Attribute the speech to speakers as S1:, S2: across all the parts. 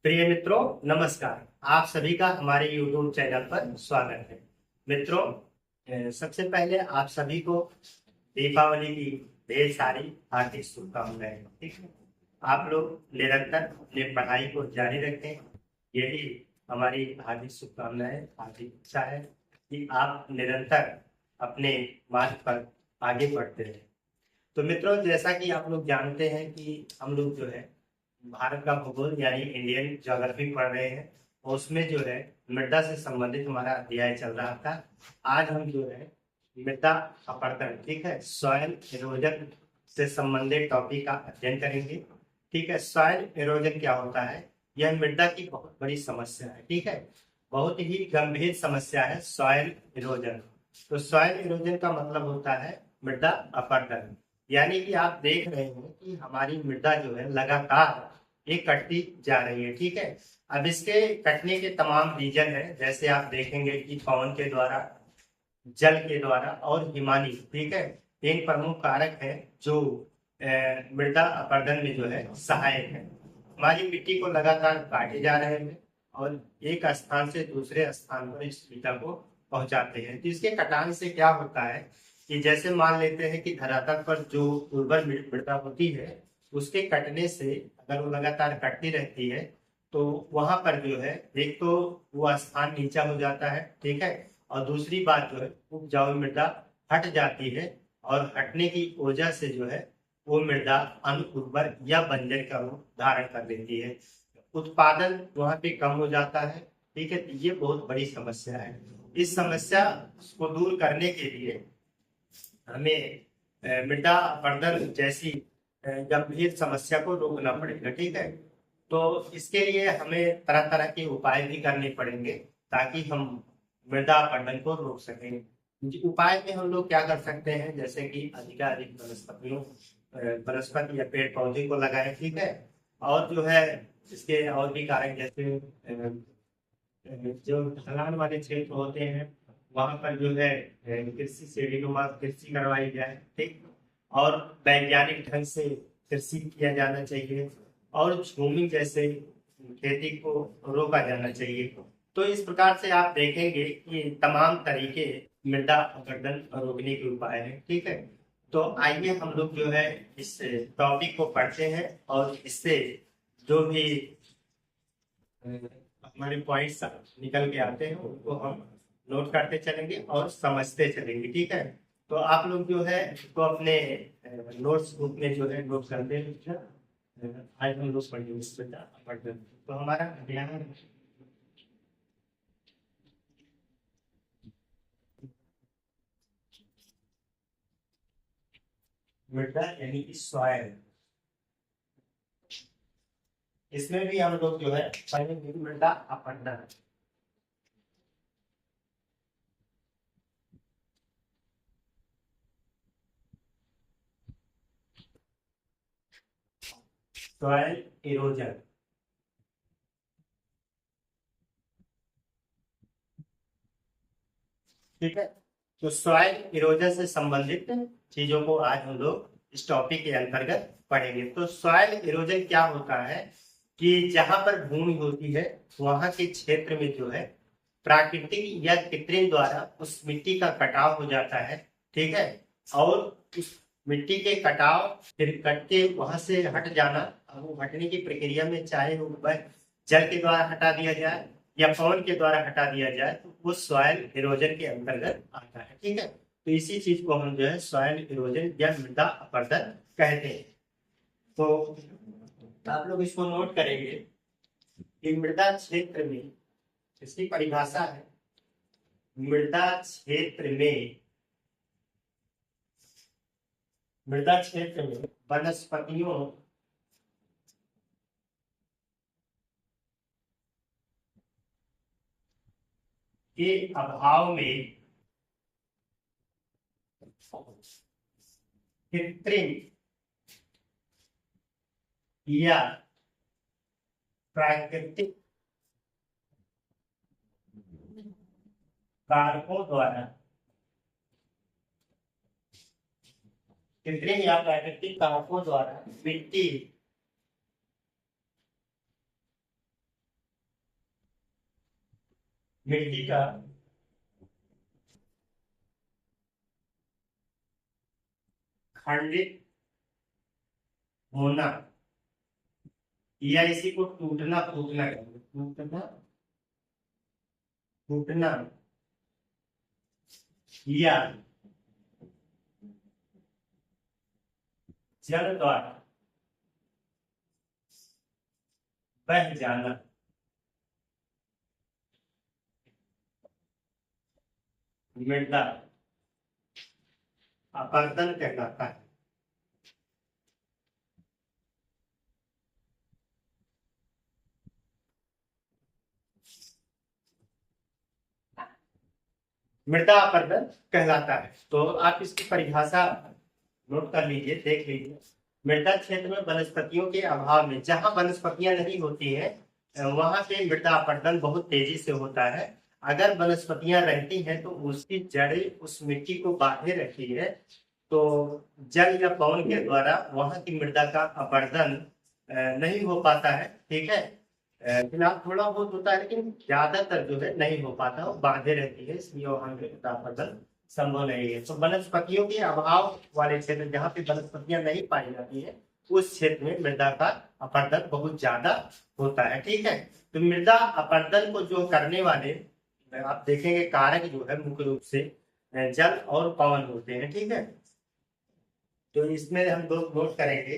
S1: प्रिय मित्रों, नमस्कार। आप सभी का हमारे YouTube चैनल पर स्वागत है। मित्रों, सबसे पहले आप सभी को दीपावली की ढेर सारी हार्दिक शुभकामनाएं। ठीक है, आप लोग निरंतर अपनी पढ़ाई को जारी रखें, यही हमारी हार्दिक शुभकामनाएं, हार्दिक इच्छा है कि आप निरंतर अपने मार्ग पर आगे बढ़ते रहें। तो मित्रों, जैसा कि आप लोग जानते हैं कि हम लोग जो है भारत का भूगोल यानी इंडियन ज्योग्राफी पढ़ रहे हैं और उसमें जो है मृदा से संबंधित हमारा अध्याय चल रहा था। आज हम जो है मृदा अपरदन, ठीक है, सॉइल इरोजन से संबंधित टॉपिक का अध्ययन करेंगे। ठीक है, सॉइल इरोजन क्या होता है? यह मृदा की बहुत बड़ी समस्या है। ठीक है, बहुत ही गंभीर समस्या है सॉइल इरोजन। तो सॉइल इरोजन का मतलब होता है मृदा अपरदन, यानी कि आप देख रहे हैं कि हमारी मृदा जो है लगातार ये कटती जा रही है। ठीक है, अब इसके कटने के तमाम रीजन है, जैसे आप देखेंगे कि पवन के द्वारा, जल के द्वारा और हिमानी। ठीक है, तीन प्रमुख कारक हैं जो मृदा अपरदन में जो है सहायक है। हमारी मिट्टी को लगातार काटे जा रहे हैं और एक स्थान से दूसरे स्थान पर इस मृदा को पहुंचाते हैं। तो इसके कटान से क्या होता है कि जैसे मान लेते हैं कि धरातल पर जो उर्वर मृदा होती है, उसके कटने से अगर वो लगातार कटती रहती है तो वहां पर जो है एक तो वो स्थान नीचा हो जाता है। ठीक है, और दूसरी बात जो है उपजाऊ मृदा हट जाती है और हटने की वजह से जो है वो मृदा अनुर्वर या बंजर का रूप धारण कर लेती है, उत्पादन वहां पे कम हो जाता है। ठीक है, ये बहुत बड़ी समस्या है। इस समस्या को दूर करने के लिए हमें मृदा अपरदन जैसी गंभीर समस्या को रोकना पड़ेगा। ठीक है, तो इसके लिए हमें तरह तरह के उपाय भी करने पड़ेंगे ताकि हम मृदा अपरदन को रोक सकें। उपाय में हम लोग क्या कर सकते हैं, जैसे कि अधिकाधिक वनस्पति या पेड़ पौधे को लगाएं। ठीक है, और जो है इसके और भी कारक, जैसे जो ढलान वाले क्षेत्र होते हैं वहां पर जो है कृषि सीढ़ीनुमा कृषि करवाई जाए। ठीक, और वैज्ञानिक ढंग से कृषि किया जाना चाहिए और झूमिंग जैसे खेती को रोका जाना चाहिए। तो इस प्रकार से आप देखेंगे कि तमाम तरीके मृदा अपरदन रोकने के उपाय हैं। ठीक है, तो आइए हम लोग जो है इस टॉपिक को पढ़ते हैं और इससे जो भी हमारे पॉइंट्स निकल के आते हैं उनको हम नोट करते चलेंगे और समझते चलेंगे। ठीक है, तो आप लोग जो है इसको अपने नोट्स बुक में जो है नोट करते हैं। आज हम लोग पढ़ेंगे तो हमारा ध्यान मृदा यानी कि सॉइल, इसमें भी हम लोग जो है पढ़ेंगे मृदा अपरदन। सॉइल इरोजन, ठीक है, तो सॉइल इरोजन से संबंधित चीजों को आज हम लोग इस टॉपिक के अंतर्गत पढ़ेंगे। तो सॉइल इरोजन क्या होता है कि जहां पर भूमि होती है वहां के क्षेत्र में जो है प्राकृतिक या कृत्रिम द्वारा उस मिट्टी का कटाव हो जाता है। ठीक है, और उस मिट्टी के कटाव फिर कट के वहां से हट जाना, अब वो हटने की प्रक्रिया में चाहे वो जल के द्वारा हटा दिया जाए या पवन के द्वारा हटा दिया जाए तो वो सॉइल इरोजन के अंतर्गत आता है। ठीक है, तो इसी चीज को हम जो है सॉइल इरोजन या मृदा अपरदन कहते हैं। तो आप लोग इसको नोट करेंगे कि मृदा क्षेत्र में, इसकी परिभाषा है मृदा क्षेत्र में, मृदा क्षेत्र में वनस्पतियों के अभाव में कृत्रिम या प्राकृतिक कारकों द्वारा, कृत्रिम या प्राकृतिक कारकों द्वारा मिट्टी मिट्टी का खंडित होना या इसी को टूटना फूटना कहेंगे, टूटना फूटना या जल द्वारा बह जाना मृदा अपरदन कहलाता है। मृदा अपरदन कहलाता है। तो आप इसकी परिभाषा नोट कर लीजिए, देख लीजिए। मृदा क्षेत्र में वनस्पतियों के अभाव में, जहां वनस्पतियां नहीं होती हैं वहां पे मृदा अपरदन बहुत तेजी से होता है। अगर वनस्पतियां रहती हैं तो उसकी जड़ें उस मिट्टी को बांधे रहती है, तो जल या पवन के द्वारा वहां की मृदा का अपरदन नहीं हो पाता है। ठीक है, फिलहाल थोड़ा बहुत होता है लेकिन ज्यादातर जो है नहीं हो पाता, वो बांधे रहती है, इसलिए वहां पे मृदा अपरदन संभव नहीं है। तो वनस्पतियों के अभाव वाले क्षेत्र जहाँ पे वनस्पतियां नहीं पाई जाती है उस क्षेत्र में मृदा का अपरदन बहुत ज्यादा होता है। ठीक है, तो मृदा अपरदन को जो करने वाले आप देखेंगे कारक जो है मुख्य रूप से जल और पवन होते हैं। ठीक है, तो इसमें हम लोग नोट करेंगे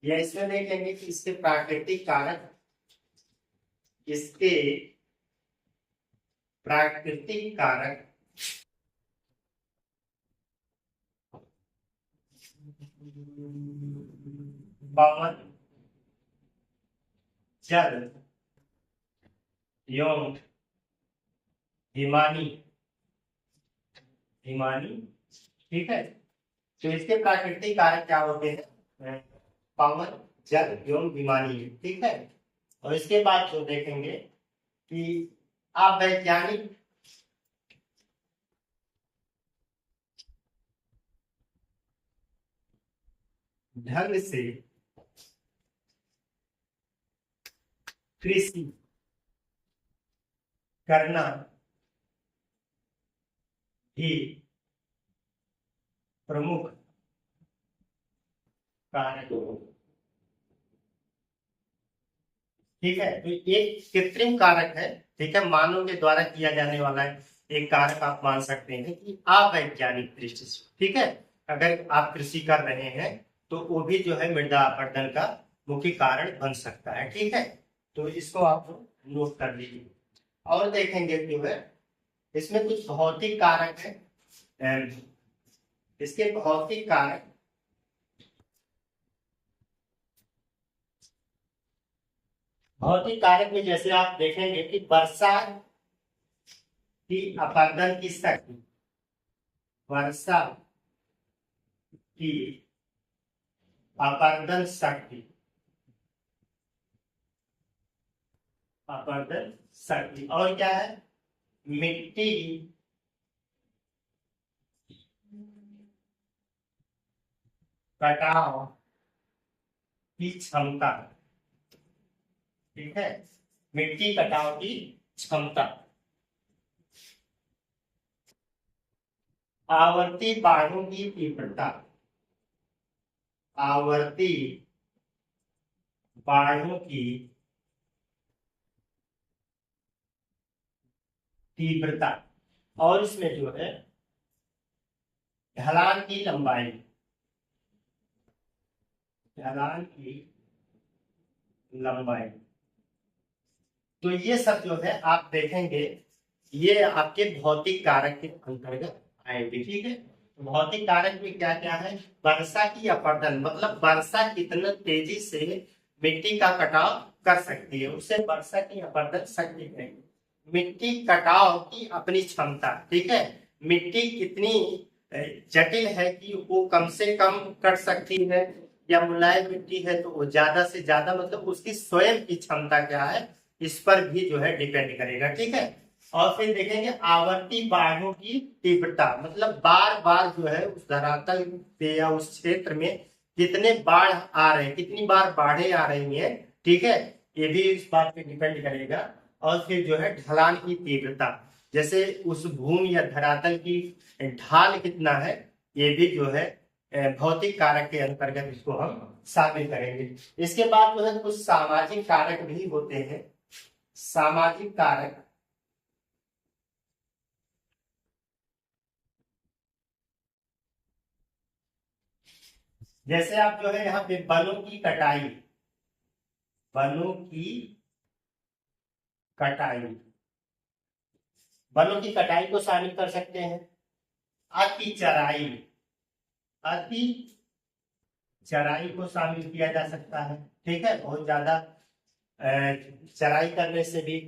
S1: या इसमें देखेंगे कि इसके प्राकृतिक कारक, इसके प्राकृतिक कारक पवन जल एवं हिमानी हिमानी। ठीक है, तो इसके प्राकृतिक कारक क्या होते हैं? पवन जल एवं हिमानी। ठीक है, और इसके बाद जो देखेंगे कि अवैज्ञानिक ढंग से कृषि करना भी प्रमुख कारक। ठीक है, तो एक कृत्रिम कारक है। ठीक है, मानव के द्वारा किया जाने वाला है एक कारक, आप मान सकते हैं कि अवैज्ञानिक दृष्टि से। ठीक है, अगर आप कृषि कर रहे हैं तो वो भी जो है मृदा अपरदन का मुख्य कारण बन सकता है। ठीक है, तो इसको आप नोट कर लीजिए। और देखेंगे जो है इसमें कुछ भौतिक कारक है। इसके भौतिक कारक में जैसे आप देखेंगे कि वर्षा की अपरदन की शक्ति, वर्षा की अपरदन शक्ति, अपरदन शक्ति। और क्या है? मिट्टी कटाव की क्षमता। ठीक है, मिट्टी कटाव की क्षमता। आवर्ती बाढ़ों की तीव्रता, आवर्ती बाढ़ों की तीव्रता। और इसमें जो है ढलान की लंबाई, ढलान की लंबाई। तो ये सब जो है आप देखेंगे ये आपके भौतिक कारक के अंतर्गत आएंगे। ठीक है, भौतिक कारक में क्या क्या है? वर्षा की अपरदन, मतलब वर्षा कितना तेजी से मिट्टी का कटाव कर सकती है, उससे वर्षा की अपरदन शक्ति है। मिट्टी कटाव की अपनी क्षमता। ठीक है, मिट्टी कितनी जटिल है कि वो कम से कम कट सकती है, या मुलायम मिट्टी है तो वो ज्यादा से ज्यादा, मतलब उसकी स्वयं की क्षमता क्या है इस पर भी जो है डिपेंड करेगा। ठीक है, और फिर देखेंगे आवर्ती बाढ़ों की तीव्रता, मतलब बार बार जो है उस धरातल पे या उस क्षेत्र में कितने बाढ़ आ रहे हैं, कितनी बार बाढ़ें आ रही हैं, ठीक है, ये भी इस बात पे डिपेंड करेगा। और फिर जो है ढलान की तीव्रता, जैसे उस भूमि या धरातल की ढाल कितना है, ये भी जो है भौतिक कारक के अंतर्गत इसको हम शामिल करेंगे। इसके बाद जो है कुछ सामाजिक कारक भी होते हैं। सामाजिक कारक, जैसे आप जो है यहाँ पे वनों की कटाई, वनों की कटाई, वनों की कटाई को शामिल कर सकते हैं। अति चराई, अति चराई को शामिल किया जा सकता है। ठीक है, बहुत ज्यादा चराई करने से भी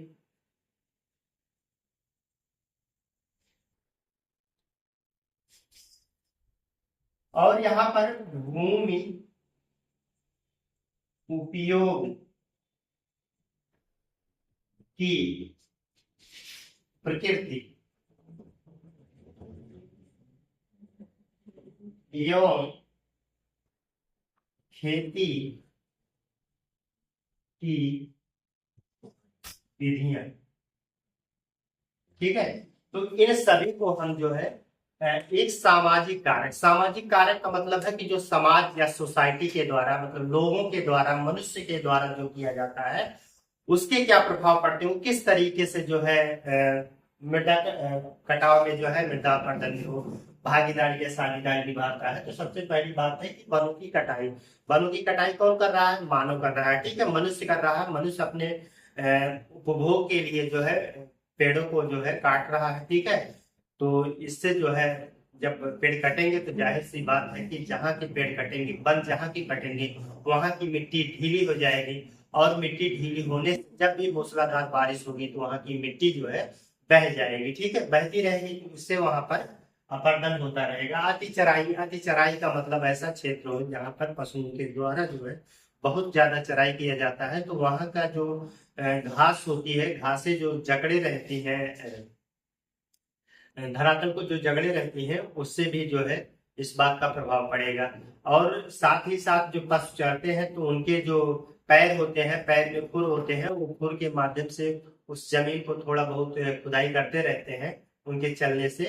S1: और यहाँ पर भूमि उपयोग की प्रकृति एवं खेती की विधियां, ठीक है। तो इन सभी को हम जो है एक सामाजिक कारक, सामाजिक कारक का मतलब है कि जो समाज या सोसाइटी के द्वारा, मतलब लोगों के द्वारा, मनुष्य के द्वारा जो किया जाता है उसके क्या प्रभाव पड़ते हैं, किस तरीके से जो है मृदा कटाव में जो है मृदा अपरदन को भागीदारी या साझेदारी निभाता है। तो सबसे पहली बात है कि वनों की कटाई, वनों की कटाई कौन कर रहा है, मानव कर रहा है। ठीक है, मनुष्य कर रहा है, मनुष्य अपने उपभोग के लिए जो है पेड़ों को जो है काट रहा है। ठीक है, तो इससे जो है जब पेड़ कटेंगे तो जाहिर सी बात है कि जहाँ के पेड़ कटेंगे, वन जहाँ की कटेंगे, वहां की मिट्टी ढीली हो जाएगी। और मिट्टी ढीली होने से जब भी मूसलाधार बारिश होगी तो वहां की मिट्टी जो है बह जाएगी। ठीक है, बहती रहेगी, तो उससे वहां पर अपरदन होता रहेगा। अति चराई, अति चराई का मतलब ऐसा क्षेत्र हो जहाँ पर पशुओं के द्वारा जो है बहुत ज्यादा चराई किया जाता है, तो वहां का जो घास होती है, घासें जो जकड़े रहती है, धरातल को जो जगड़े रहती है, उससे भी जो है इस बात का प्रभाव पड़ेगा। और साथ ही साथ जो पशु चरते हैं तो उनके जो पैर होते हैं, पैर में खुर होते हैं, वो खुर के माध्यम से उस जमीन को थोड़ा बहुत खुदाई करते रहते हैं। उनके चलने से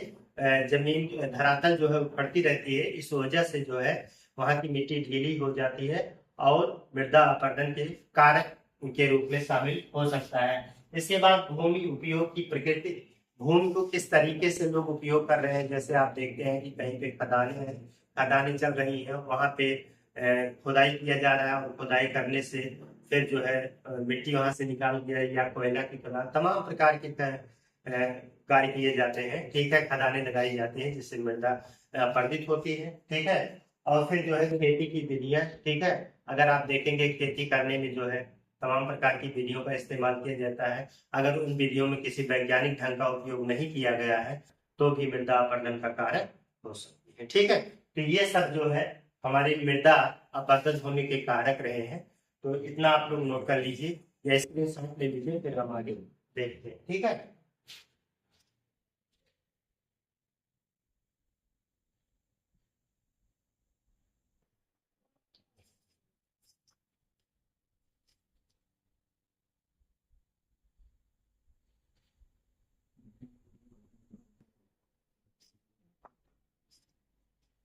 S1: जमीन, धरातल जो है उखड़ती रहती है। इस वजह से जो है वहां की मिट्टी ढीली हो जाती है और मृदा अपरदन के कारक के रूप में शामिल हो सकता है। इसके बाद भूमि उपयोग की प्रकृति, भूमि को किस तरीके से लोग उपयोग कर रहे हैं। जैसे आप देखते हैं कि कहीं पे खदानें हैं, खदानें चल रही हैं, वहां पे खुदाई किया जा रहा है और खुदाई करने से फिर जो है मिट्टी वहां से निकाल दिया या कोयला की खदान, तमाम प्रकार के कार्य किए जाते हैं। ठीक है, खदानें लगाई जाती हैं जिससे मृदा अपरदित होती है। ठीक है, और फिर जो है खेती की विधियां, ठीक है, अगर आप देखेंगे खेती करने में जो है तमाम प्रकार की विधियों का इस्तेमाल किया जाता है। अगर उन विधियों में किसी वैज्ञानिक ढंग का उपयोग नहीं किया गया है तो भी मृदा अपरदन का कारक हो सकती है। ठीक है, तो ये सब जो है हमारी मृदा अपरदन होने के कारक रहे हैं। तो इतना आप लोग नोट कर लीजिए या स्क्रीनशॉट ले लीजिए, फिर हम आगे देखते हैं। ठीक है,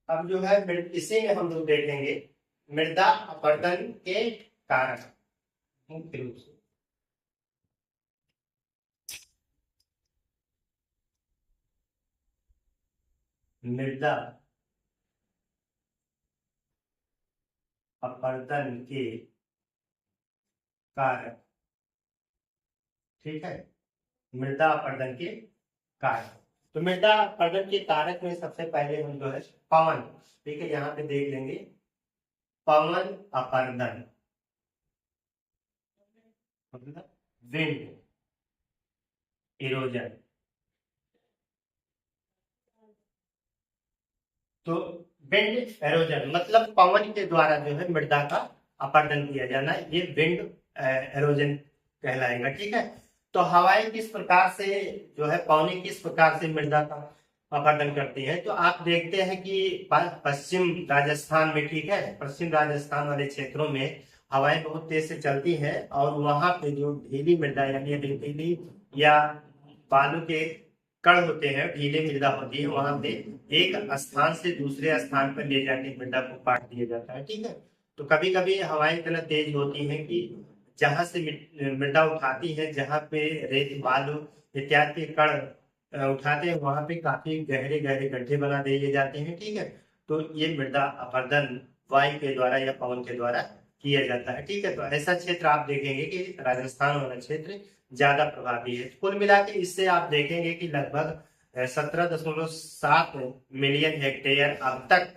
S1: अब जो है इसी में हम लोग देखेंगे मृदा अपरदन के कारक मुख्य रूप से। मृदा अपरदन के कारक, ठीक है, मृदा अपरदन के कारक। तो मृदा अपरदन के कारक में सबसे पहले हम जो है पवन, ठीक है, यहाँ पे देख लेंगे पवन अपरदन, मतलब विंड इरोजन। तो विंड एरोजन मतलब पवन के द्वारा जो है मृदा का अपरदन किया जाना, ये विंड एरोजन कहलाएगा। ठीक है, तो हवाएं किस प्रकार से जो है, पवनें किस प्रकार से मृदा का अपरदन करती है। तो आप देखते हैं कि पश्चिम राजस्थान में, ठीक है, पश्चिम राजस्थान वाले क्षेत्रों में हवाएं बहुत तेज से चलती हैं और वहां पे जो ढीली मृदा यानी रेतीली या बालू के कण होते हैं, ढीली मृदा होती है, वहां पे एक स्थान से दूसरे स्थान पर ले जाके मृदा को काट दिया जाता है। ठीक है, तो कभी कभी हवाएं इतना तेज होती हैं कि जहां से मृदा उठाती है, जहां पे रेत बालू इत्यादि के कण उठाते हैं, वहां पे काफी गहरे गहरे गड्ढे बना दिए जाते हैं। ठीक है, तो ये मृदा अपरदन वायु के द्वारा या पवन के द्वारा किया जाता है। ठीक है, तो ऐसा क्षेत्र आप देखेंगे कि राजस्थान वाला क्षेत्र ज्यादा प्रभावी है। कुल मिला के इससे आप देखेंगे कि लगभग 17.7 मिलियन हेक्टेयर अब तक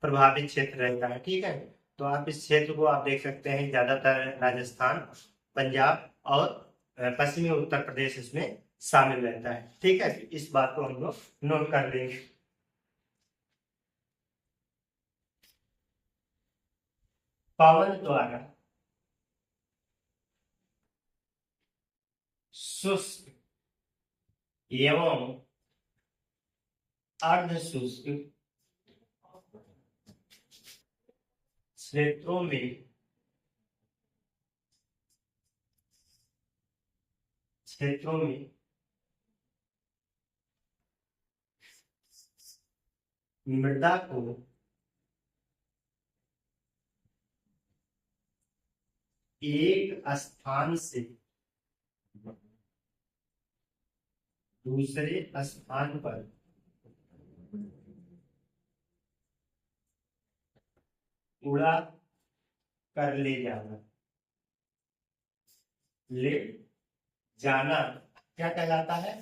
S1: प्रभावित क्षेत्र रहता है। ठीक है, तो आप इस क्षेत्र को आप देख सकते हैं, ज्यादातर राजस्थान, पंजाब और पश्चिमी उत्तर प्रदेश इसमें शामिल रहता है। ठीक है, इस बात को हम लोग नोट कर लेंगे। पवन द्वारा शुष्क एवं अर्ध शुष्क क्षेत्रों में मृदा को एक स्थान से दूसरे स्थान पर उड़ा कर ले जाना क्या कहलाता है?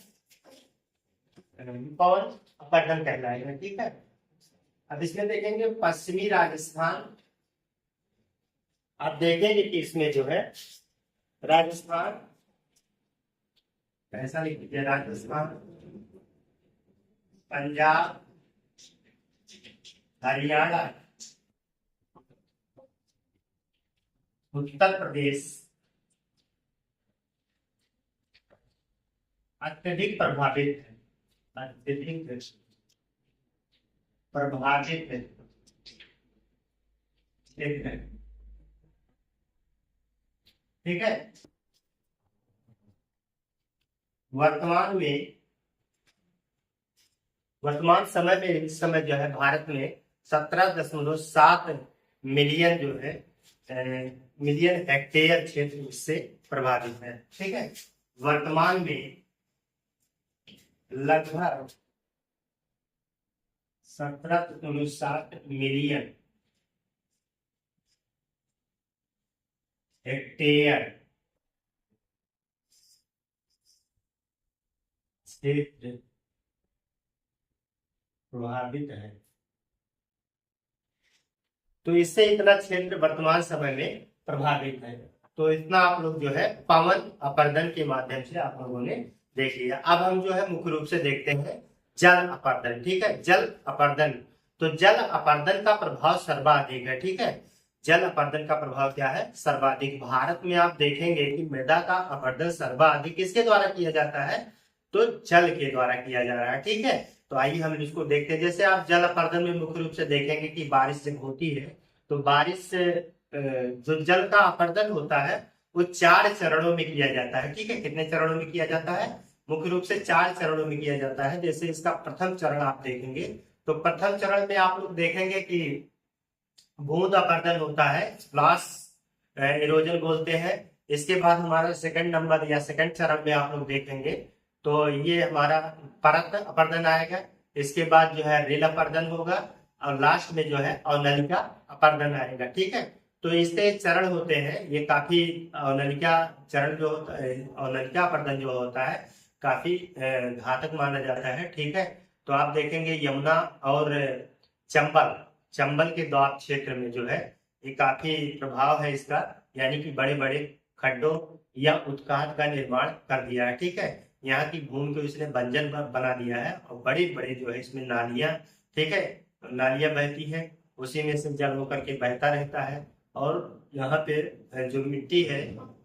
S1: पवन अपरदन कहलाएगा। ठीक है, अब इसमें देखेंगे पश्चिमी राजस्थान, आप देखेंगे कि इसमें जो है राजस्थान, ऐसा लिख दीजिए, राजस्थान, पंजाब, हरियाणा, उत्तर प्रदेश अत्यधिक प्रभावित है, अत्यधिक प्रभावित है। ठीक है, वर्तमान समय में इस समय जो है भारत में 17.7 मिलियन जो है मिलियन हेक्टेयर क्षेत्र इससे प्रभावित है। ठीक है, वर्तमान में लगभग 17.7 मिलियन हेक्टेयर क्षेत्र प्रभावित है। तो इससे इतना क्षेत्र वर्तमान समय में प्रभावित है। तो इतना आप लोग जो है पवन अपरदन के माध्यम से आप लोगों ने देख लिया। अब हम जो है मुख्य रूप से देखते हैं जल अपरदन। ठीक है, जल अपरदन, तो जल अपरदन का प्रभाव सर्वाधिक है। ठीक है, जल अपरदन का प्रभाव क्या है? सर्वाधिक। भारत में आप देखेंगे कि मृदा का अपरदन सर्वाधिक किसके द्वारा किया जाता है? तो जल के द्वारा किया जा रहा है। ठीक है, तो आइए हम इसको देखते हैं। जैसे आप जल अपरदन में मुख्य रूप से देखेंगे कि बारिश जब होती है तो बारिश जो जल का अपरदन होता है वो 4 चरणों में किया जाता है। ठीक है, कितने चरणों में किया जाता है? मुख्य रूप से 4 चरणों में किया जाता है। जैसे इसका प्रथम चरण आप देखेंगे तो प्रथम चरण में आप लोग देखेंगे कि बूंद अपरदन होता है, स्प्लॉश इरोजन बोलते हैं। इसके बाद हमारा सेकंड नंबर या सेकंड चरण में आप लोग देखेंगे तो ये हमारा परत अपरदन आएगा। इसके बाद जो है रेल अपरदन होगा और लास्ट में जो है अवनलिका अपरदन आएगा। ठीक है, तो इससे चरण होते हैं, ये काफी अवनलिका चरण जो होता है, अवनलिका अपरदन जो होता है काफी घातक माना जाता है। ठीक है, तो आप देखेंगे यमुना और चंबल के द्वार क्षेत्र में जो है ये काफी प्रभाव है इसका, यानी कि बड़े बड़े खड्डों या उत्काट का निर्माण कर दिया है। ठीक है, यहाँ की भूमि को इसने बंजर बना दिया है और बड़े बड़े जो है इसमें नालियां, ठीक है, नालियां बहती हैं, उसी में से जल होकर के बहता रहता है। और यहाँ पे जो मिट्टी है,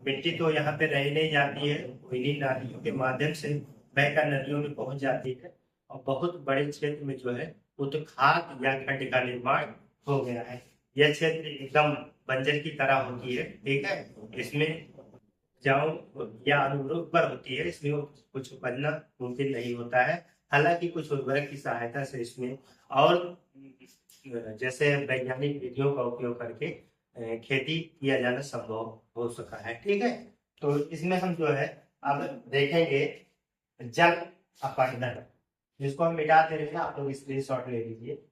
S1: मिट्टी तो यहाँ पे रह नहीं जाती है, इन्हीं नालियों के माध्यम से बहकर नदियों में पहुंच जाती है और बहुत बड़े क्षेत्र में जो है उत्खात या खड्ड का निर्माण हो गया है। यह क्षेत्र एकदम बंजर की तरह होती है, ठीक है। इसमें जौ या अनुर्वर होती है, इसमें कुछ उपजना मुमकिन नहीं होता है। हालांकि कुछ उर्वरक की सहायता से इसमें और जैसे वैज्ञानिक विधियों का उपयोग करके खेती किया जाना संभव हो सका है, ठीक है। तो इसमें हम जो है अब देखेंगे जल अपरदन, जिसको हम मिटा दे रहे हैं, आप लोग स्क्रीनशॉट ले लीजिए।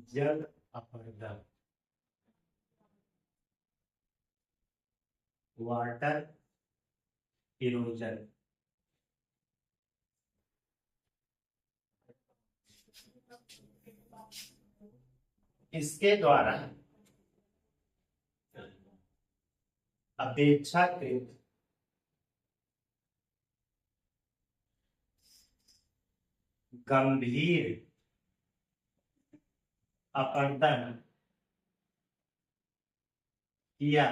S1: जल अपरदन, वाटर इरोजन। इसके द्वारा अपेक्षाकृत गंभीर अपरदन किया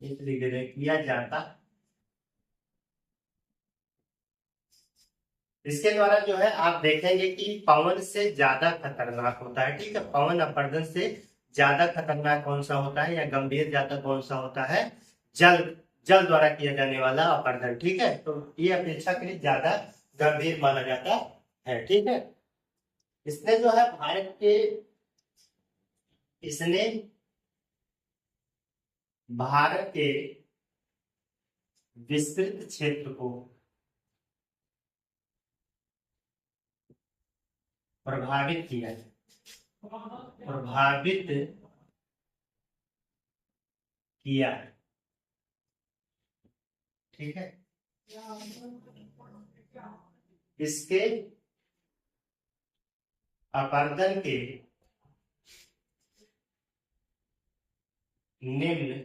S1: किया जाता। इसके द्वारा जो है आप देखेंगे कि पवन से ज्यादा खतरनाक होता है, ठीक है। पवन अपरदन से ज्यादा खतरनाक कौन सा होता है या गंभीर ज्यादा कौन सा होता है? जल जल द्वारा किया जाने वाला अपरदन, ठीक है। तो ये अपेक्षाकृत ज्यादा गंभीर माना जाता है, ठीक है। इसने जो है इसने भारत के विस्तृत क्षेत्र को प्रभावित किया है, प्रभावित किया है, ठीक है। इसके अपरदन के निम्न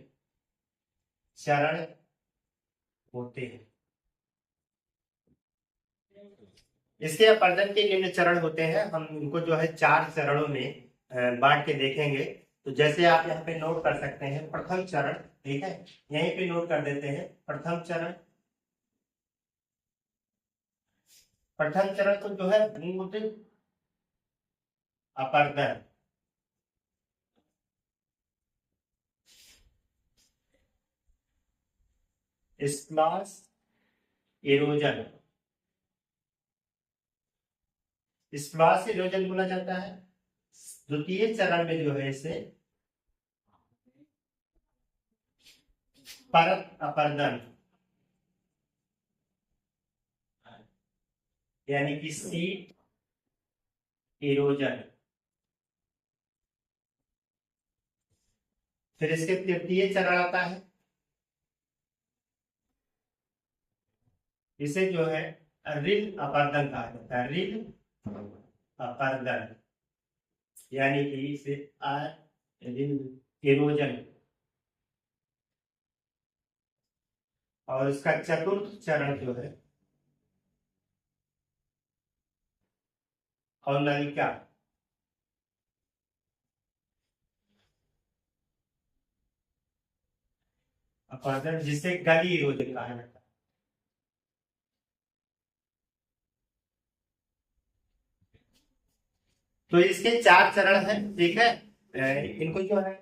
S1: चरण होते हैं। इसके अपरदन के निम्न चरण होते हैं, हम इनको जो है 4 चरणों में बांट के देखेंगे। तो जैसे आप यहाँ पे नोट कर सकते हैं, प्रथम चरण, ठीक है, यहीं पे नोट कर देते हैं। प्रथम चरण, प्रथम चरण तो जो है बूंद अपरदन, स्प्लॉश इरोजन, स्प्लॉश इरोजन बोला जाता है। द्वितीय चरण में जो है इसे परत अपरदन यानी कि सीट इरोजन। फिर इसके तृतीय चरण आता है, इसे जो है रिल अपरदन कहा जाता है, रिल अपरदन यानी कि इसे इरोजन। और इसका चतुर्थ चरण जो है और नलिका अपरदन, जिसे गली इरोजन कहा जाता है। तो इसके 4 चरण हैं, ठीक है। इनको जो है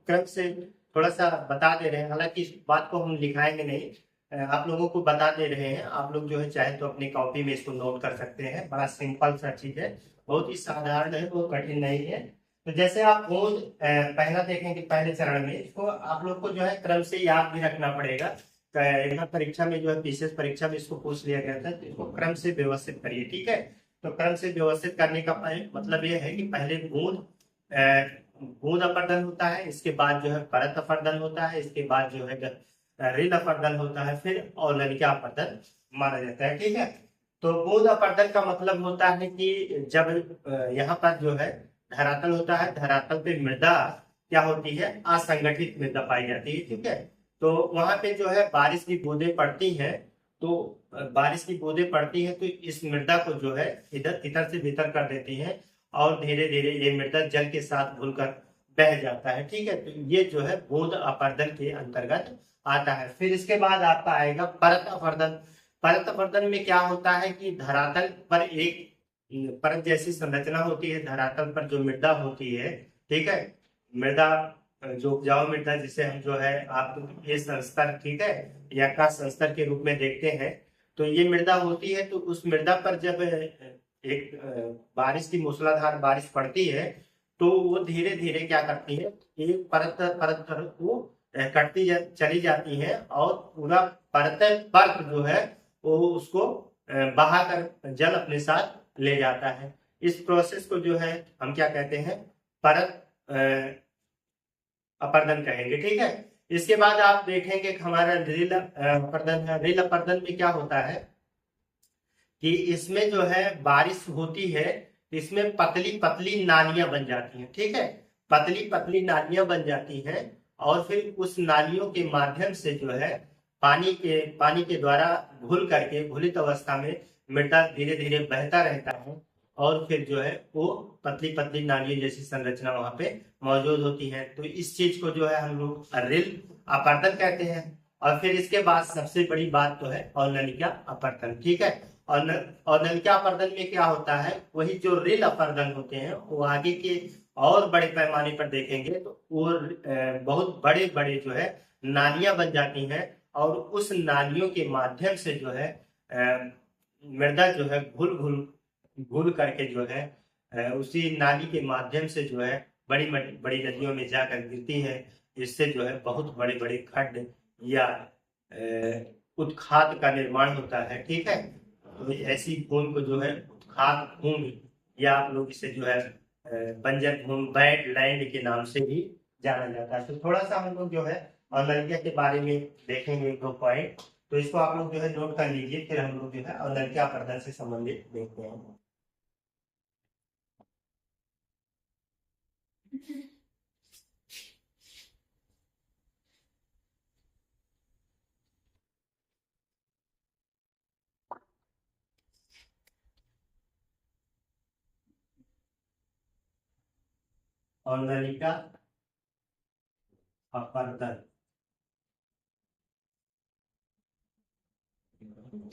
S1: क्रम से थोड़ा सा बता दे रहे हैं, हालांकि इस बात को हम लिखाएंगे नहीं, आप लोगों को बता दे रहे हैं। आप लोग जो है चाहे तो अपनी कॉपी में इसको नोट कर सकते हैं। बड़ा सिंपल सा चीज है, बहुत ही साधारण है, बहुत कठिन नहीं है। तो जैसे आप रोज पहला देखेंगे, पहले चरण में इसको आप लोग को जो है क्रम से याद भी रखना पड़ेगा। यहाँ परीक्षा में जो है विशेष परीक्षा में इसको पूछ लिया गया था, तो इसको क्रम से व्यवस्थित करिए, ठीक है। तो क्रम से व्यवस्थित करने का मतलब ये है कि पहले बूंद अपरदन होता है, इसके बाद जो है परत अपरदन होता है, इसके बाद जो है रिल अपरदन होता है, फिर औलनिका अपरदन माना जाता है, ठीक है। तो बूंद अपरदन का मतलब होता है कि जब यहाँ पर जो है धरातल होता है, धरातल पे मृदा क्या होती है? असंगठित मृदा पाई जाती है, ठीक है। तो वहां पे जो है बारिश की बूंदें पड़ती हैं तो बारिश की बूंदें पड़ती हैं तो इस मृदा को जो है इधर तितर से बितर कर देती हैं और धीरे धीरे ये मृदा जल के साथ घुलकर बह जाता है। ठीक है, तो ये जो है बूंद अपर्दन के अंतर्गत आता है। फिर इसके बाद आपका आएगा परत अपर्दन। परत अपर्दन में क्या होता है कि धरातल पर एक परत जैसी संरचना होती है, धरातल पर जो मृदा होती है, ठीक है, मृदा जो उपजाऊ मृदा जिसे हम जो है आप ये संस्तर, ठीक है, या का संस्तर के रूप में देखते हैं, तो ये मृदा होती है। तो उस मृदा पर जब एक बारिश की मूसलाधार बारिश पड़ती है तो वो धीरे धीरे क्या करती है, एक परत परत परत को चली जाती है और पूरा परत पर्त जो है वो उसको बहाकर जल अपने साथ ले जाता है। इस प्रोसेस को जो है हम क्या कहते हैं, परत अपर्दन कहेंगे। ठीक है, इसके बाद आप देखेंगे कि हमारा रील अपर्दन है। रील अपर्दन में क्या होता है कि इसमें जो है बारिश होती है, इसमें पतली पतली नालियां बन जाती हैं। ठीक है, पतली पतली नालियां बन जाती हैं और फिर उस नालियों के माध्यम से जो है पानी के द्वारा घुल करके घुलित अवस्था में मृदा धीरे धीरे बहता रहता है और फिर जो है वो पतली पतली नालियों जैसी संरचना वहां पे मौजूद होती है। तो इस चीज को जो है हम लोग रिल अपर्दन कहते हैं। और फिर इसके बाद सबसे बड़ी बात तो है अवनलिका अपर्दन। ठीक है, और नलिका अपर्दन में क्या होता है, वही जो रिल अपर्दन होते हैं वो आगे के और बड़े पैमाने पर देखेंगे तो वो बहुत बड़े बड़े जो है नालियां बन जाती हैं और उस नालियों के माध्यम से जो है मृदा जो है घुल घुल घुल करके जो है उसी नाली के माध्यम से जो है बड़ी बड़ी नदियों में जाकर गिरती है। इससे जो है बहुत बड़े बड़े खड्ड या उत्खाद का निर्माण होता है। ठीक है, तो ऐसी भूमि को जो है उत्खाद भूमि या आप लोग इसे जो है बंजर भूमि, बैड लैंड के नाम से भी जाना जाता है। तो थोड़ा सा हम लोग जो है अवनलिका के बारे में देखेंगे एक दो पॉइंट, तो इसको आप लोग जो है नोट कर लीजिए, फिर हम लोग जो है अवनलिका अपर्दन से संबंधित देखते हैं। अवनलिका अपर्दन,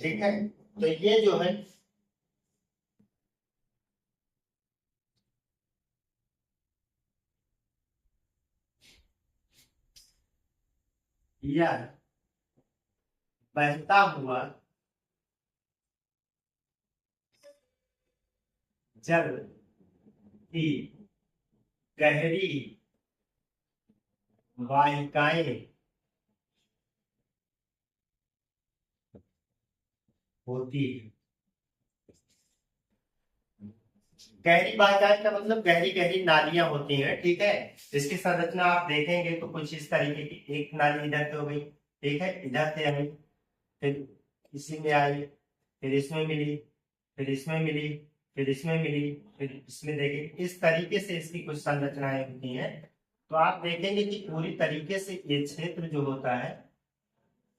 S1: ठीक है, तो ये जो है यह बहता हुआ जल की गहरी वाहिकाएं होती है। गहरी वाहिकाएं का मतलब गहरी गहरी नालियां होती हैं। ठीक है, इसकी संरचना आप देखेंगे तो कुछ इस तरीके की, एक नाली इधर से हो गई, ठीक है, इधर से आई, फिर इसी में आई, फिर इसमें मिली, फिर इसमें मिली, फिर इसमें मिली, फिर इसमें देखिए इस तरीके से इसकी कुछ संरचनाएं होती हैं। तो आप देखेंगे कि पूरी तरीके से ये क्षेत्र जो होता है,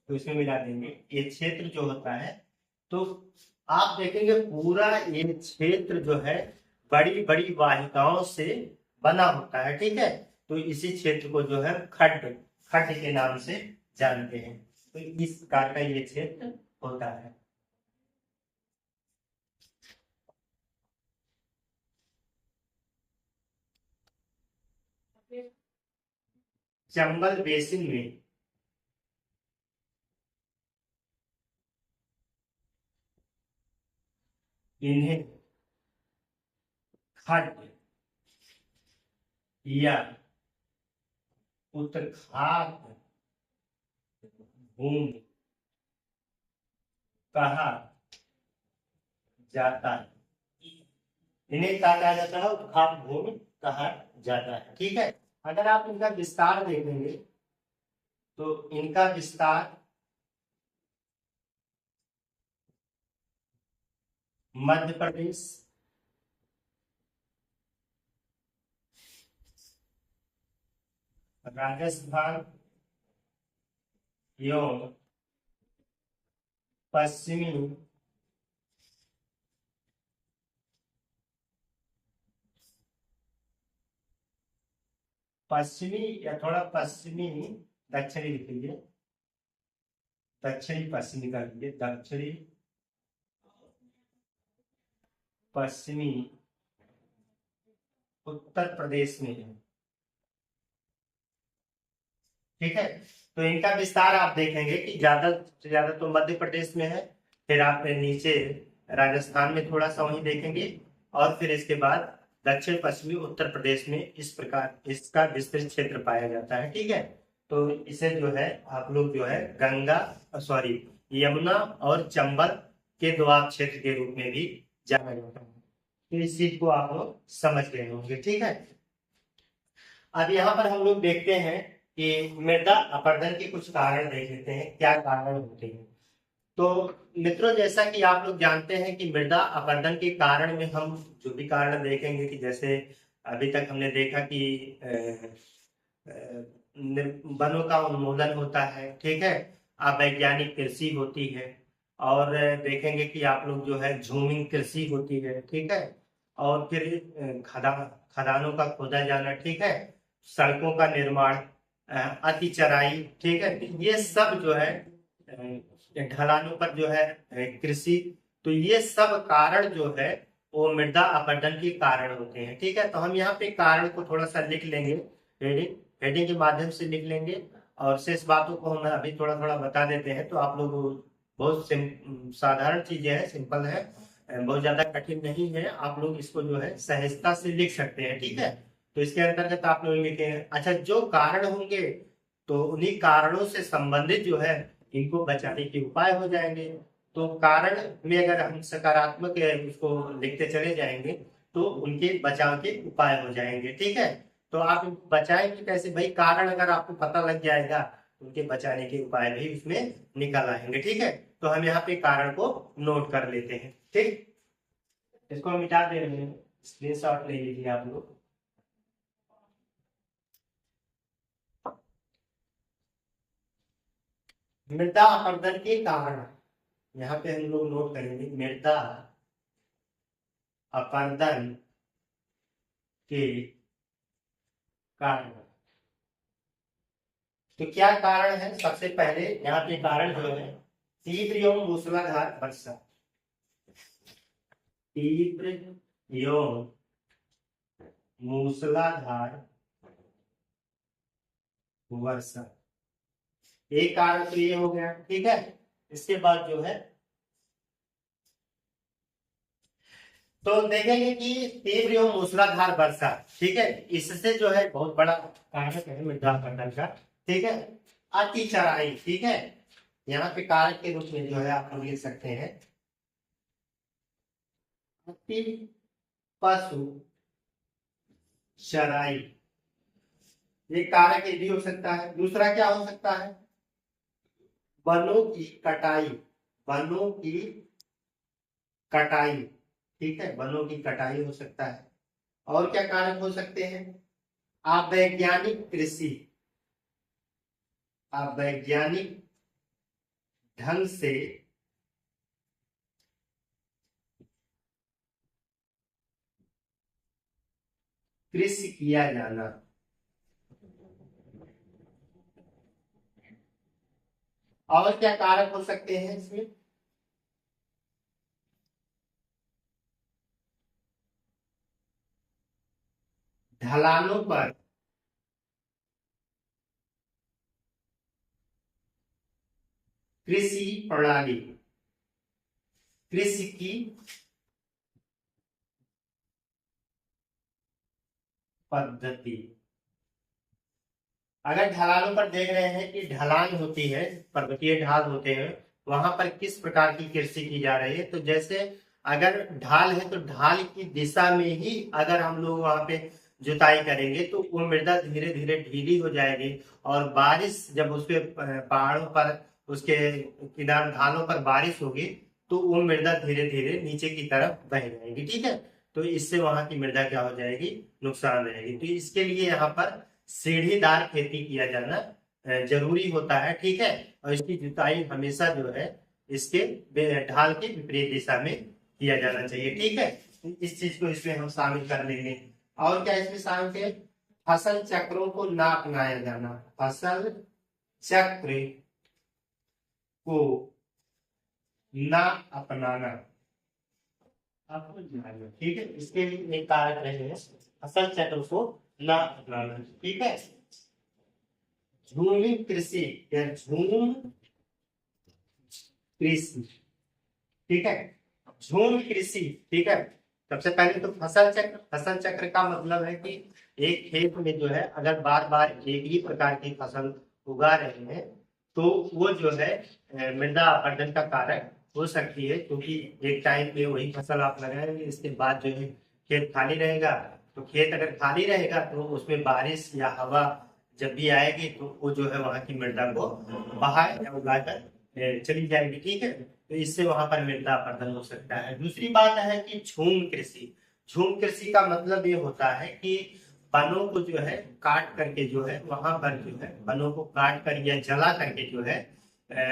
S1: तो इसमें मिला देंगे, ये क्षेत्र जो होता है, तो आप देखेंगे पूरा ये क्षेत्र जो है बड़ी बड़ी वाहिकाओं से बना होता है। ठीक है, तो इसी क्षेत्र को जो है खड्ड खड्ड के नाम से जानते हैं। तो इस प्रकार का ये क्षेत्र होता है। चंबल बेसिन में इन्हें खड्ड या उत्तरखात भूमि कहा जाता है। इन्हें क्या कहा जाता है, उत्तरखात भूमि कहा जाता है। ठीक है, अगर आप इनका विस्तार देखेंगे तो इनका विस्तार मध्य प्रदेश, राजस्थान एवं पश्चिमी पश्चिमी या थोड़ा पश्चिमी दक्षिणी लिख लीजिए, दक्षिणी पश्चिमी कर लीजिए, दक्षिणी पश्चिमी उत्तर प्रदेश में है। ठीक है, तो इनका विस्तार आप देखेंगे कि ज्यादा से ज्यादा तो मध्य प्रदेश में है, फिर आप नीचे राजस्थान में थोड़ा सा वहीं देखेंगे, और फिर इसके बाद दक्षिण पश्चिमी उत्तर प्रदेश में इस प्रकार इसका विस्तृत क्षेत्र पाया जाता है। ठीक है, तो इसे जो है आप लोग जो है गंगा सॉरी यमुना और चंबल के दोआब क्षेत्र के रूप में भी जाना जाता है। तो इस चीज को आप लोग समझ गए होंगे। ठीक है, अब यहाँ पर हम लोग देखते हैं कि मृदा अपरदन के कुछ कारण देख लेते हैं, क्या कारण होते हैं। तो मित्रों, जैसा कि आप लोग जानते हैं कि मृदा अपरदन के कारण में हम जो भी कारण देखेंगे कि जैसे अभी तक हमने देखा कि वनों का उन्मूलन होता है। ठीक है, अवैज्ञानिक कृषि होती है, और देखेंगे कि आप लोग जो है झूमिंग कृषि होती है। ठीक है, और फिर खदानों का खोदा जाना। ठीक है, सड़कों का निर्माण, अति चराई। ठीक है, ये सब जो है ढलानों पर जो है कृषि, तो ये सब कारण जो है वो मृदा अपरदन के कारण होते हैं। ठीक है, तो हम यहाँ पे कारण को थोड़ा सा लिख लेंगे, हेडिंग के माध्यम से लिख लेंगे, और शेष बातों को हम अभी थोड़ा थोड़ा बता देते हैं। तो आप लोग बहुत साधारण चीजें हैं, सिंपल है, बहुत ज्यादा कठिन नहीं है, आप लोग इसको जो है सहजता से लिख सकते हैं। ठीक है, तो इसके अंतर्गत आप लोग लिखे हैं। अच्छा, जो कारण होंगे तो उन्हीं कारणों से संबंधित जो है इनको बचाने के उपाय हो जाएंगे। तो कारण में अगर हम सकारात्मक उसको लिखते चले जाएंगे तो उनके बचाव के उपाय हो जाएंगे। ठीक है, तो आप बचाएंगे कैसे भाई, कारण अगर आपको पता लग जाएगा तो उनके बचाने के उपाय भी उसमें निकल आएंगे। ठीक है, तो हम यहाँ पे कारण को नोट कर लेते हैं। ठीक, इसको हम मिटा दे रहे हैं, स्क्रीनशॉट ले लीजिए आप लोग। मृदा अपरदन के कारण यहाँ पे हम लोग नोट करेंगे, मृदा अपरदन के कारण। तो क्या कारण है, सबसे पहले यहाँ पे कारण जो है तीव्र एवं मूसलाधार वर्षा, तीव्र एवं मूसलाधार वर्षा, एक कारण तो ये हो गया। ठीक है, इसके बाद जो है तो देखेंगे कि तीव्र एवं मूसलाधार वर्षा। ठीक है, इससे जो है बहुत बड़ा कारक है मृदा अपरदन का। ठीक है, अति चराई। ठीक है, यहाँ पे कारक के रूप में जो है आप लोग लिख सकते हैं अति पशु चराई, ये कारक ये भी हो सकता है। दूसरा क्या हो सकता है, वनों की कटाई, वनों की कटाई। ठीक है, वनों की कटाई हो सकता है। और क्या कारक हो सकते हैं, अवैज्ञानिक कृषि, अवैज्ञानिक ढंग से कृषि किया जाना। और क्या कारक हो सकते हैं इसमें, ढलानों पर कृषि प्रणाली, कृषि की पद्धति। अगर ढलानों पर देख रहे हैं कि ढलान होती है, पर्वतीय ढाल होते हैं, वहां पर किस प्रकार की कृषि की जा रही है, तो जैसे अगर ढाल है तो ढाल की दिशा में ही अगर हम लोग वहां पे जुताई करेंगे तो वो मृदा धीरे धीरे ढीली हो जाएगी, और बारिश जब उसके पहाड़ों पर उसके किनार ढालों पर बारिश होगी तो वो मृदा धीरे धीरे नीचे की तरफ बह जाएगी। ठीक है, तो इससे वहां की मृदा क्या हो जाएगी, नुकसान रहेगी। तो इसके लिए यहाँ पर सीढ़ीदार खेती किया जाना जरूरी होता है। ठीक है, और इसकी जुताई हमेशा जो है इसके ढाल के विपरीत दिशा में किया जाना चाहिए। ठीक है, इस चीज को इसमें हम शामिल कर लेंगे। और क्या इसमें शामिल है? फसल चक्रों को ना अपनाया जाना, फसल चक्र को ना अपनाना। ठीक है, इसके लिए एक कारक रहेंगे, फसल चक्र को ना अपनाना। ठीक है, झूमी कृषि या झूम कृषि। ठीक है, झूम कृषि। ठीक है, सबसे पहले तो फसल चक्र, फसल चक्र का मतलब है कि एक खेत में जो है अगर बार बार एक ही प्रकार की फसल उगा रहे हैं तो वो जो है मृदा अपरदन का कारक हो सकती है, क्योंकि एक टाइम पे वही फसल आप लगाएंगे, इसके बाद जो है खेत खाली रहेगा। तो खेत अगर खाली रहेगा तो उसमें बारिश या हवा जब भी आएगी तो वो जो है वहां की मृदा को बहा या उगाकर चली जाएगी। ठीक है, तो इससे वहां पर मृदा अपरदन हो सकता है। दूसरी बात है कि झूम कृषि। झूम कृषि का मतलब ये होता है कि वनों को जो है काट करके जो है वहां पर जो है वनों को काट कर या जला करके जो है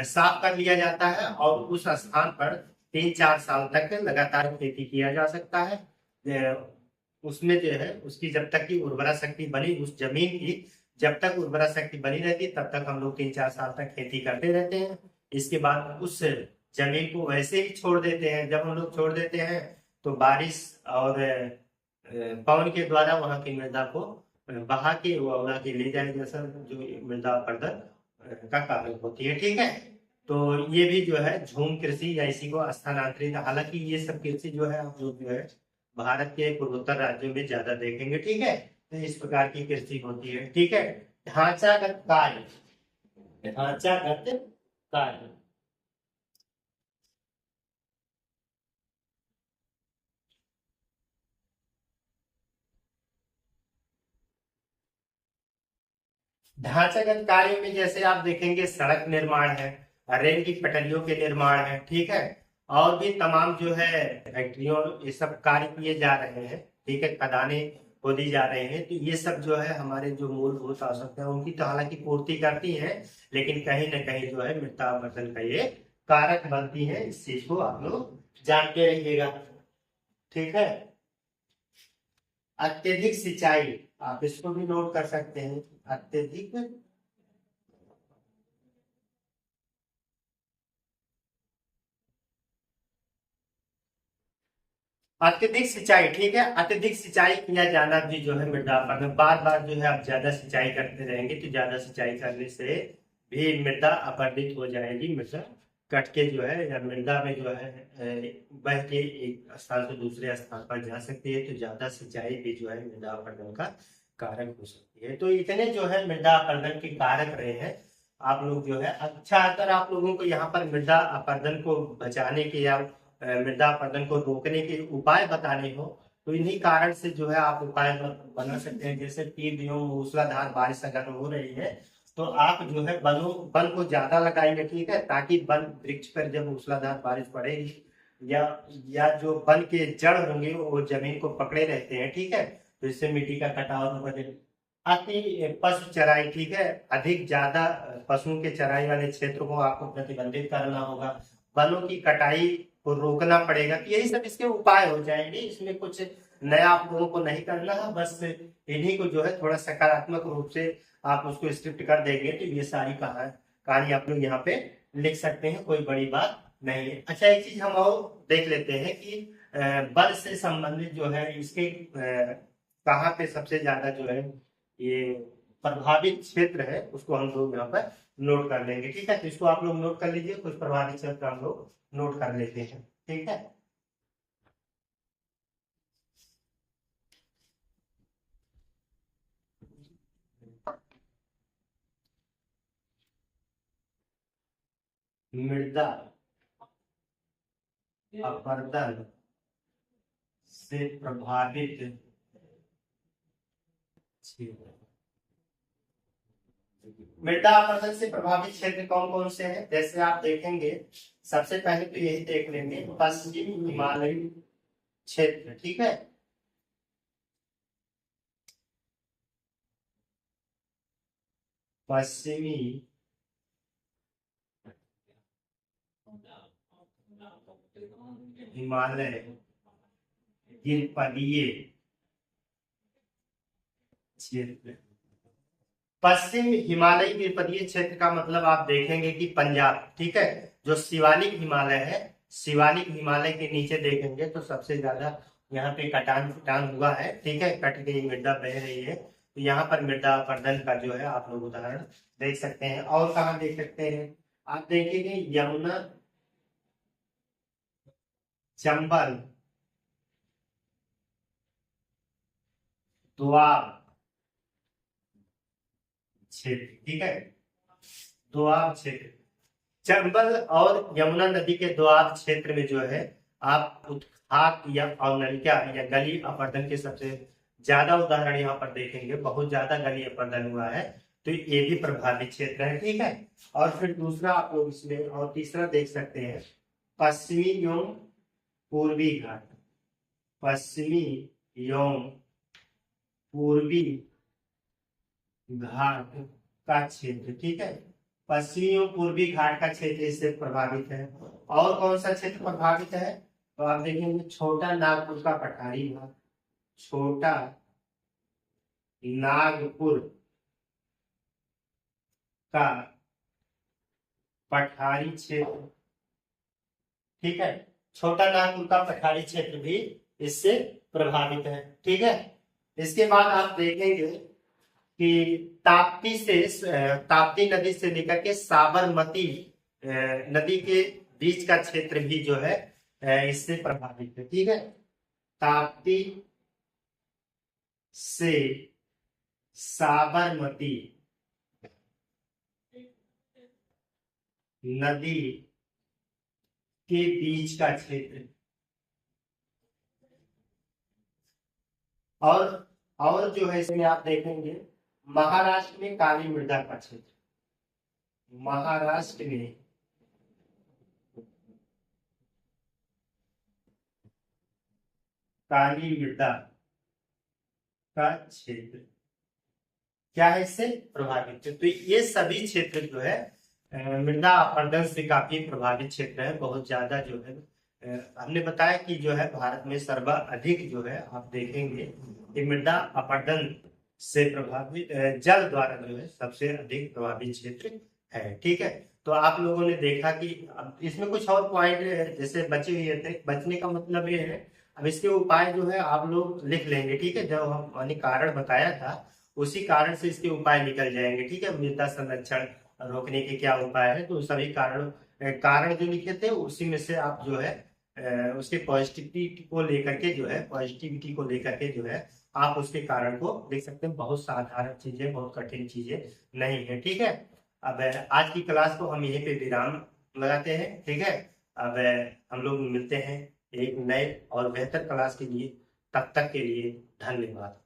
S1: साफ कर लिया जाता है और उस स्थान पर 3-4 साल तक लगातार खेती किया जा सकता है। उसमें जो है उसकी जब तक की उर्वरा शक्ति बनी, उस जमीन की जब तक उर्वरा शक्ति बनी रहती तब तक हम लोग 3-4 साल तक खेती करते रहते हैं। इसके बाद उस जमीन को वैसे ही छोड़ देते हैं। जब हम लोग छोड़ देते हैं तो बारिश और पवन के द्वारा वहां की मृदा को बहा के उड़ा के ले जाए, जैसा जो मृदा अपरदन का कारण होती है। ठीक है, तो ये भी जो है झूम कृषि या इसी को स्थानांतरित, हालांकि ये सब कृषि जो है आप लोग जो है भारत के पूर्वोत्तर राज्यों में ज्यादा देखेंगे। ठीक है, तो इस प्रकार की कृषि होती है। ठीक है, ढांचागत कार्य, ढांचागत कार्य। ढांचागत कार्यों में जैसे आप देखेंगे सड़क निर्माण है, रेल की पटरियों के निर्माण है। ठीक है, और भी तमाम जो है फैक्ट्रियों ये सब कार्य किए जा रहे हैं। ठीक है, खदानें खोदी जा रहे हैं, तो ये सब जो है हमारे जो मूलभूत आवश्यकता है उनकी तो हालांकि पूर्ति करती है, लेकिन कहीं ना कहीं जो है मृदा अपरदन का ये कारक बनती है। इस चीज को आप लोग जानते रहिएगा। ठीक है, अत्यधिक सिंचाई, आप इसको भी नोट कर सकते हैं। अत्यधिक अत्यधिक सिंचाई। ठीक है, अत्यधिक सिंचाई किया जाना भी जो है मृदा अपरदन, बार बार जो है आप ज्यादा सिंचाई करते रहेंगे तो ज्यादा सिंचाई करने से भी मृदा अपरदित हो जाएगी। मृदा कट के जो है या मृदा में जो है बह के एक स्थान से दूसरे स्थान पर जा सकती है, तो ज्यादा सिंचाई भी जो है मृदा अपरदन का कारक हो सकती है। तो इतने जो है मृदा अपरदन के कारक रहे हैं। आप लोग जो है अच्छा, अगर आप लोगों को यहाँ पर मृदा अपरदन को बचाने के या मृदा अपरदन को रोकने के उपाय बताने हो तो इन्हीं कारण से जो है आप उपाय बना सकते हैं। जैसे तीव्र एवं मूसलाधार बारिश अगर हो रही है तो आप जो है वन को ज्यादा लगाएंगे। ठीक है, ताकि वन वृक्ष पर जब मूसलाधार बारिश पड़ेगी या जो वन के जड़ होंगे वो जमीन को पकड़े रहते हैं। ठीक है, तो इससे मिट्टी का कटाव होगा। अति पशु चराई। ठीक है, अधिक ज्यादा पशुओं के चराई वाले क्षेत्रों को आपको प्रतिबंधित करना होगा। वनों की कटाई को रोकना पड़ेगा। तो यही सब इसके उपाय हो जाएंगे, इसमें कुछ नया आप लोगों को नहीं करना है, बस इन्हीं को जो है थोड़ा सकारात्मक रूप से आप उसको स्क्रिप्ट कर देंगे तो ये सारी कहानी आप लोग यहाँ पे लिख सकते हैं, कोई बड़ी बात नहीं है। अच्छा, एक चीज हम और देख लेते हैं कि वन से संबंधित जो है इसके कहाँ पे सबसे ज्यादा जो है ये प्रभावित क्षेत्र है उसको हम लोग यहाँ पर नोट कर लेंगे। ठीक है, तो इसको आप लोग नोट कर लीजिए, कुछ प्रभावित क्षेत्र हम लोग नोट कर लेते हैं। ठीक है, मृदा अपरदन से प्रभावित क्षेत्र। मृदा अपरदन से प्रभावित क्षेत्र कौन कौन से हैं? जैसे आप देखेंगे सबसे पहले तो यही देख लेंगे पश्चिम हिमालयी क्षेत्र। ठीक है, पश्चिमी हिमालय गिरपदीय क्षेत्र। पश्चिम हिमालयी गिरपदीय क्षेत्र का मतलब आप देखेंगे कि पंजाब, ठीक है। जो शिवालिक हिमालय है, शिवालिक हिमालय के नीचे देखेंगे तो सबसे ज्यादा यहाँ पे कटान फटान हुआ है, ठीक है। कट गई मृदा, बह रही है, तो यहाँ पर मृदा अपरदन का जो है आप लोग उदाहरण देख सकते हैं। और कहाँ देख सकते हैं, आप देखेंगे यमुना चंबल दोआब क्षेत्र, ठीक है। दोआब क्षेत्र, चंबल और यमुना नदी के दोआब क्षेत्र में जो है आप उत्खात या अवनलिका या गली अपरदन के सबसे ज्यादा उदाहरण यहाँ पर देखेंगे। बहुत ज्यादा गली अपरदन हुआ है, तो ये भी प्रभावित क्षेत्र है, ठीक है। और फिर दूसरा आप लोग इसमें और तीसरा देख सकते हैं पश्चिमी एवं पूर्वी घाट, पश्चिमी एवं पूर्वी घाट का क्षेत्र, ठीक है। पश्चिमी और पूर्वी घाट का क्षेत्र इससे प्रभावित है। और कौन सा क्षेत्र प्रभावित है, तो आप देखेंगे छोटा नागपुर का पठारी भाग, छोटा नागपुर का पठारी क्षेत्र, ठीक है। छोटा नागपुर का पठारी क्षेत्र भी इससे प्रभावित है, ठीक है। इसके बाद आप देखेंगे कि ताप्ती नदी से लेकर के साबरमती नदी के बीच का क्षेत्र भी जो है इससे प्रभावित है, ठीक है। ताप्ती से साबरमती नदी के बीच का क्षेत्र। और जो है इसमें आप देखेंगे महाराष्ट्र में काली मृदा का क्षेत्र, महाराष्ट्र में काली मृदा का क्षेत्र क्या है, इससे प्रभावित है। तो ये सभी क्षेत्र जो है मृदा अपरदन से काफी प्रभावित क्षेत्र है। बहुत ज्यादा जो है हमने बताया कि जो है भारत में सर्वाधिक जो है आप देखेंगे कि मृदा अपरदन से प्रभावित जल द्वारा जो है सबसे अधिक प्रभावित क्षेत्र है, ठीक है। तो आप लोगों ने देखा कि अब इसमें कुछ और पॉइंट जैसे बचे हुए थे, बचने का मतलब ये है अब इसके उपाय जो है आप लोग लिख लेंगे, ठीक है। जब हमने कारण बताया था उसी कारण से इसके उपाय निकल जाएंगे, ठीक है। मृदा संरक्षण रोकने के क्या उपाय है, तो सभी कारण जो लिखे थे उसी में से आप जो है उसके पॉजिटिविटी को लेकर के जो है आप उसके कारण को देख सकते हैं। बहुत साधारण चीजें, बहुत कठिन चीजें नहीं है, ठीक है। अब आज की क्लास को हम यहीं पे विराम लगाते हैं, ठीक है। अब हम लोग मिलते हैं एक नए और बेहतर क्लास के लिए, तब तक के लिए धन्यवाद।